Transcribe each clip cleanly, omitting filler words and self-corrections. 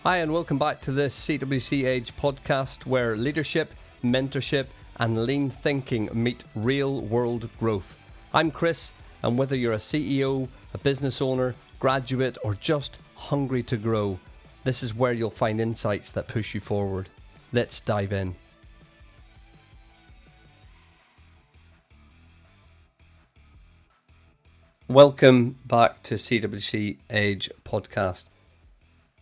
Hi, and welcome back to this CWC Age podcast where leadership, mentorship, and lean thinking meet real world growth. I'm Chris, and whether you're a CEO, a business owner, graduate, or just hungry to grow, this is where you'll find insights that push you forward. Let's dive in. Welcome back to CWC Age podcast.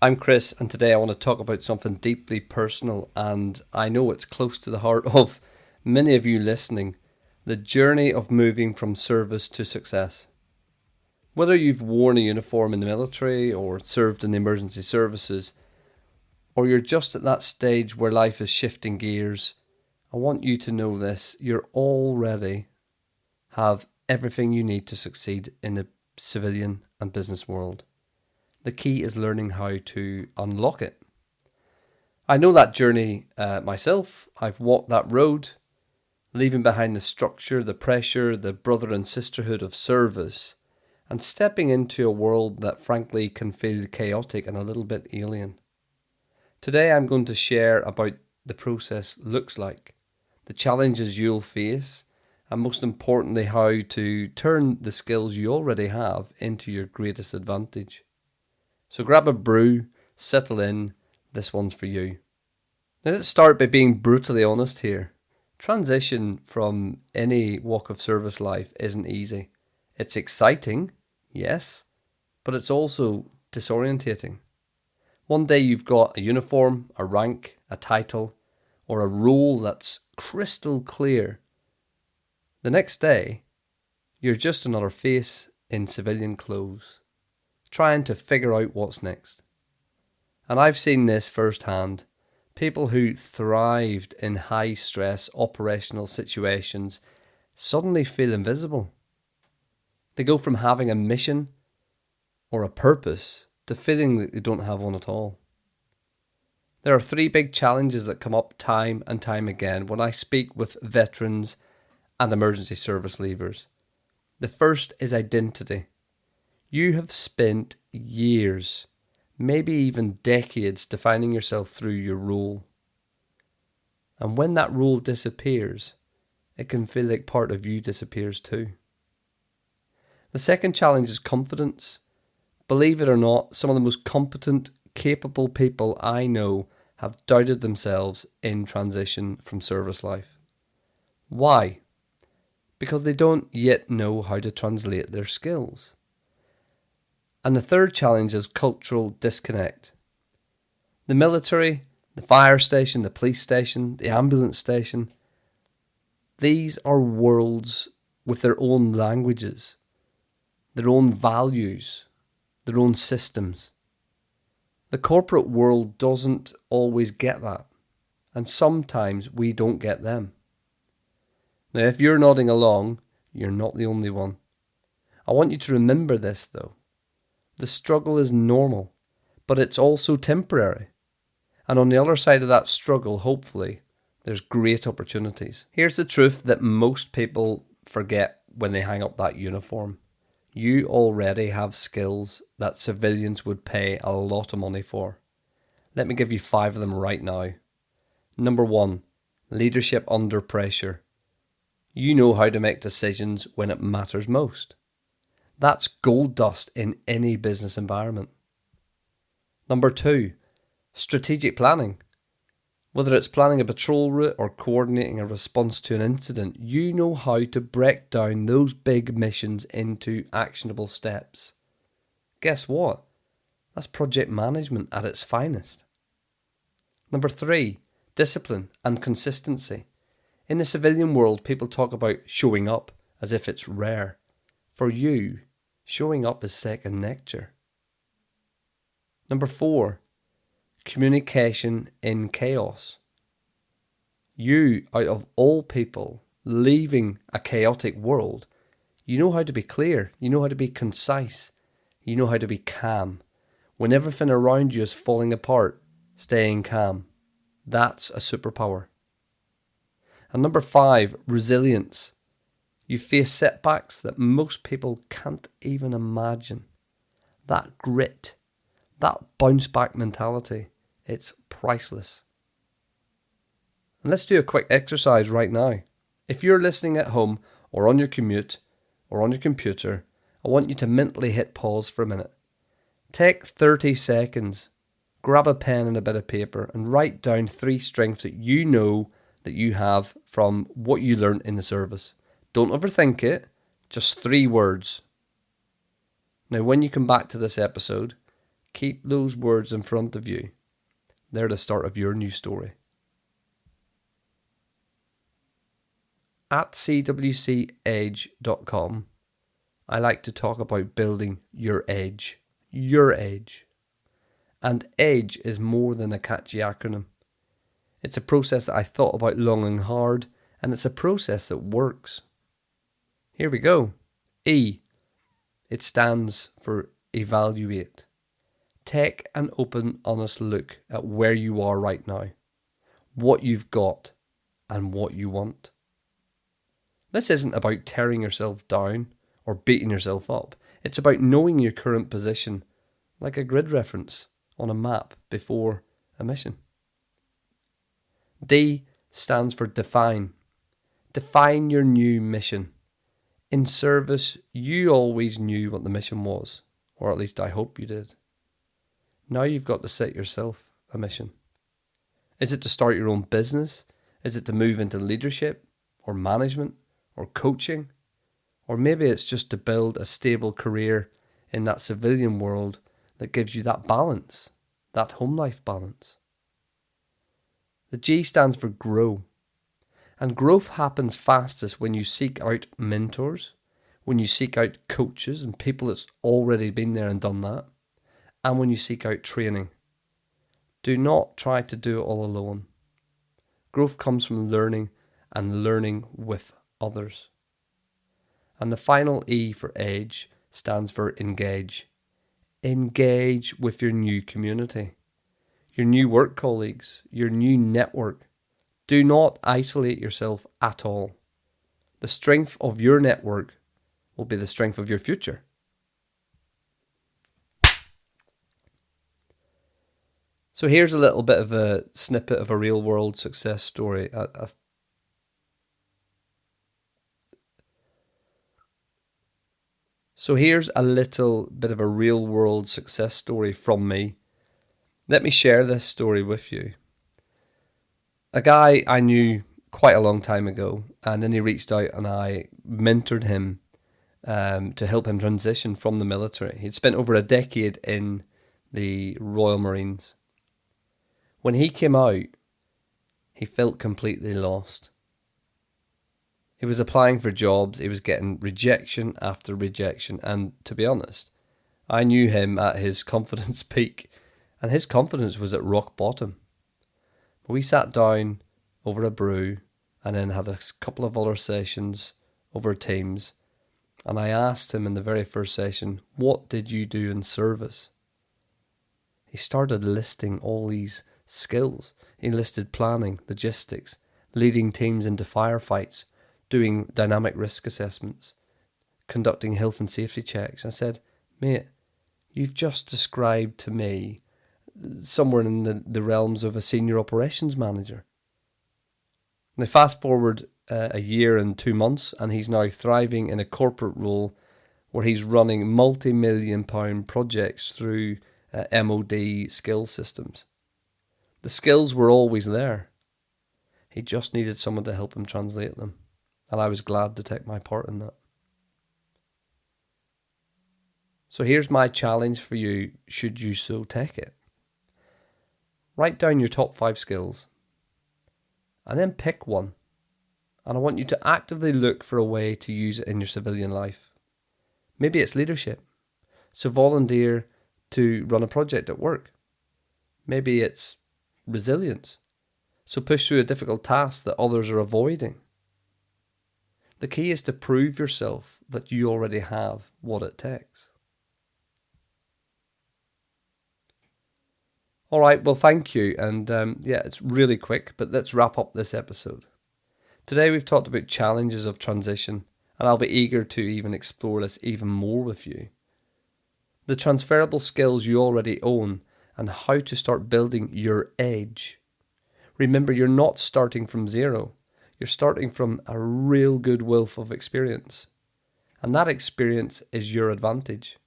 I'm Chris, and today I want to talk about something deeply personal, and I know it's close to the heart of many of you listening: the journey of moving from service to success. Whether you've worn a uniform in the military or served in the emergency services, or you're just at that stage where life is shifting gears, I want you to know this: you're already have everything you need to succeed in the civilian and business world. The key is learning how to unlock it. I know that journey myself. I've walked that road, leaving behind the structure, the pressure, the brother and sisterhood of service, and stepping into a world that frankly can feel chaotic and a little bit alien. Today I'm going to share about the process looks like, the challenges you'll face, and most importantly how to turn the skills you already have into your greatest advantage. So grab a brew, settle in, this one's for you. Now let's start by being brutally honest here. Transition from any walk of service life isn't easy. It's exciting, yes, but it's also disorientating. One day you've got a uniform, a rank, a title, or a role that's crystal clear. The next day, you're just another face in civilian clothes, trying to figure out what's next. And I've seen this firsthand. People who thrived in high-stress operational situations suddenly feel invisible. They go from having a mission or a purpose to feeling that they don't have one at all. There are three big challenges that come up time and time again when I speak with veterans and emergency service leavers. The first is identity. You have spent years, maybe even decades, defining yourself through your role. And when that role disappears, it can feel like part of you disappears too. The second challenge is confidence. Believe it or not, some of the most competent, capable people I know have doubted themselves in transition from service life. Why? Because they don't yet know how to translate their skills. And the third challenge is cultural disconnect. The military, the fire station, the police station, the ambulance station, these are worlds with their own languages, their own values, their own systems. The corporate world doesn't always get that, and sometimes we don't get them. Now, if you're nodding along, you're not the only one. I want you to remember this though. The struggle is normal, but it's also temporary. And on the other side of that struggle, hopefully, there's great opportunities. Here's the truth that most people forget when they hang up that uniform. You already have skills that civilians would pay a lot of money for. Let me give you 5 of them right now. Number 1, leadership under pressure. You know how to make decisions when it matters most. That's gold dust in any business environment. Number 2, strategic planning. Whether it's planning a patrol route or coordinating a response to an incident, you know how to break down those big missions into actionable steps. Guess what? That's project management at its finest. Number 3, discipline and consistency. In the civilian world, people talk about showing up as if it's rare. For you, showing up is second nature. Number 4, communication in chaos. You, out of all people, leaving a chaotic world, you know how to be clear, you know how to be concise, you know how to be calm. When everything around you is falling apart, staying calm. That's a superpower. And number 5, resilience. You face setbacks that most people can't even imagine. That grit, That bounce back mentality, it's priceless. And let's do a quick exercise right now. If you're listening at home or on your commute or on your computer, I want you to mentally hit pause for a minute. Take 30 seconds, grab a pen and a bit of paper and write down 3 strengths that you know that you have from what you learned in the service. Don't overthink it, just 3 words. Now when you come back to this episode, keep those words in front of you. They're the start of your new story. At cwcedge.com, I like to talk about building your edge. Your edge. And edge is more than a catchy acronym. It's a process that I thought about long and hard, and it's a process that works. Here we go. E. It stands for evaluate. Take an open, honest look at where you are right now, what you've got, and what you want. This isn't about tearing yourself down or beating yourself up. It's about knowing your current position, like a grid reference on a map before a mission. D stands for define. Define your new mission. In service, you always knew what the mission was, or at least I hope you did. Now you've got to set yourself a mission. Is it to start your own business? Is it to move into leadership or management or coaching? Or maybe it's just to build a stable career in that civilian world that gives you that balance, that home life balance. The G stands for grow. And growth happens fastest when you seek out mentors, when you seek out coaches and people that's already been there and done that, and when you seek out training. Do not try to do it all alone. Growth comes from learning and learning with others. And the final E for edge stands for engage. Engage with your new community, your new work colleagues, your new network. Do not isolate yourself at all. The strength of your network will be the strength of your future. So here's a little bit of a snippet of a real world success story. So here's a little bit of a real world success story from me. Let me share this story with you. A guy I knew quite a long time ago, and then he reached out and I mentored him to help him transition from the military. He'd spent over a decade in the Royal Marines. When he came out, he felt completely lost. He was applying for jobs, he was getting rejection after rejection, and to be honest, I knew him at his confidence peak, and his confidence was at rock bottom. We sat down over a brew and then had a couple of other sessions over Teams, and I asked him in the very first session, what did you do in service? He started listing all these skills. He listed planning, logistics, leading teams into firefights, doing dynamic risk assessments, conducting health and safety checks. I said, mate, you've just described to me somewhere in the realms of a senior operations manager. Now fast forward a year and 2 months and he's now thriving in a corporate role where he's running multi-million-pound projects through MOD skill systems. The skills were always there. He just needed someone to help him translate them. And I was glad to take my part in that. So here's my challenge for you, should you so take it. Write down your top 5 skills and then pick one. And I want you to actively look for a way to use it in your civilian life. Maybe it's leadership. So volunteer to run a project at work. Maybe it's resilience. So push through a difficult task that others are avoiding. The key is to prove yourself that you already have what it takes. All right, well, thank you. And it's really quick, but let's wrap up this episode. Today we've talked about challenges of transition, and I'll be eager to even explore this even more with you. the transferable skills you already own, and how to start building your edge. Remember, you're not starting from zero. You're starting from a real good wealth of experience. And that experience is your advantage.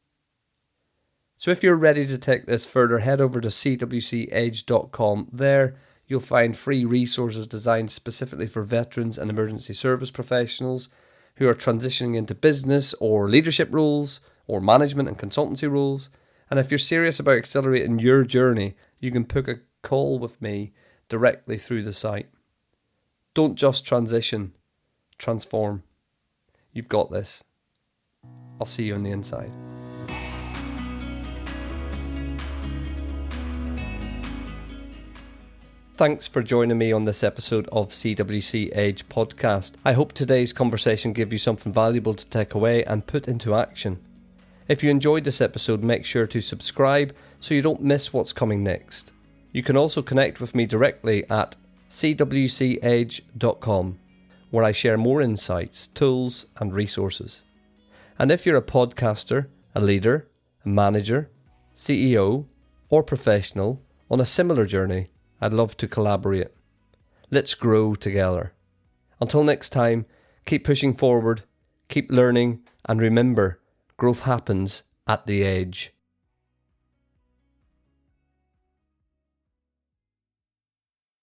So if you're ready to take this further, head over to cwcedge.com. There you'll find free resources designed specifically for veterans and emergency service professionals who are transitioning into business or leadership roles or management and consultancy roles. And if you're serious about accelerating your journey, you can book a call with me directly through the site. Don't just transition, transform. You've got this. I'll see you on the inside. Thanks for joining me on this episode of CWC Edge podcast. I hope today's conversation gave you something valuable to take away and put into action. If you enjoyed this episode, make sure to subscribe so you don't miss what's coming next. You can also connect with me directly at cwcedge.com, where I share more insights, tools, and resources. And if you're a podcaster, a leader, a manager, CEO, or professional on a similar journey, I'd love to collaborate. Let's grow together. Until next time, keep pushing forward, keep learning, and remember, growth happens at the edge.